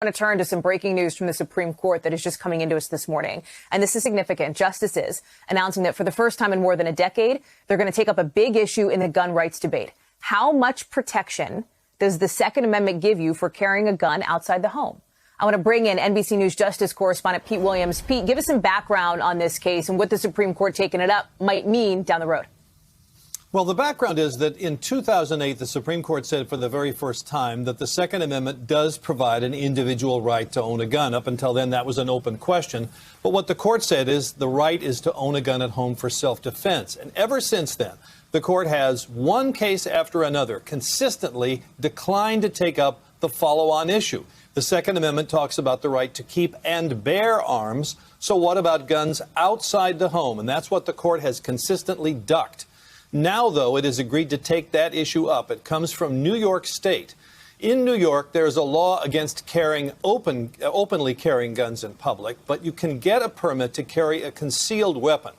I want to turn to some breaking news from the Supreme Court that is just coming into us this morning. And this is significant. Justices announcing that for the first time in more than a decade, they're going to take up a big issue in the gun rights debate. How much protection does the Second Amendment give you for carrying a gun outside the home? I want to bring in NBC News Justice correspondent Pete Williams. Pete, give us some background on this case and what the Supreme Court taking it up might mean down the road. Well, the background is that in 2008, the Supreme Court said for the very first time that the Second Amendment does provide an individual right to own a gun. Up until then, that was an open question. But what the court said is the right is to own a gun at home for self-defense. And ever since then, the court has one case after another consistently declined to take up the follow-on issue. The Second Amendment talks about the right to keep and bear arms. So what about guns outside the home? And that's what the court has consistently ducked. Now, though, it has agreed to take that issue up. It comes from New York State. In New York, there is a law against carrying openly carrying guns in public, but you can get a permit to carry a concealed weapon.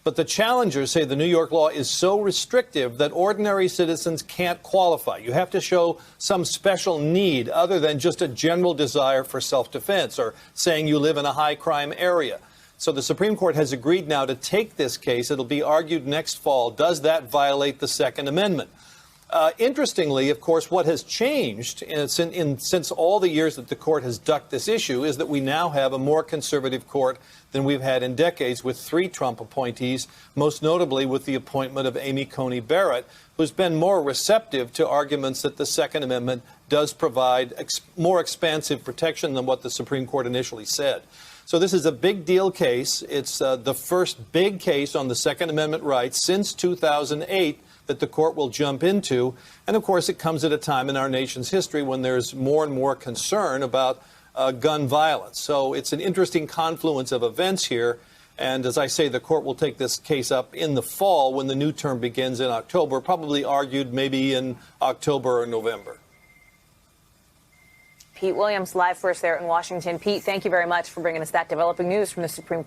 But the challengers say the New York law is so restrictive that ordinary citizens can't qualify. You have to show some special need other than just a general desire for self-defense or saying you live in a high-crime area. So the Supreme Court has agreed now to take this case. It'll be argued next fall. Does that violate the Second Amendment? Interestingly, of course, what has changed since all the years that the court has ducked this issue is that we now have a more conservative court than we've had in decades with 3 Trump appointees, most notably with the appointment of Amy Coney Barrett, who's been more receptive to arguments that the Second Amendment does provide more expansive protection than what the Supreme Court initially said. So this is a big deal case. It's the first big case on the Second Amendment rights since 2008 that the court will jump into. And of course, it comes at a time in our nation's history when there's more and more concern about gun violence. So it's an interesting confluence of events here. And as I say, the court will take this case up in the fall when the new term begins in October, probably argued maybe in October or November. Pete Williams live for us there in Washington. Pete, thank you very much for bringing us that developing news from the Supreme Court.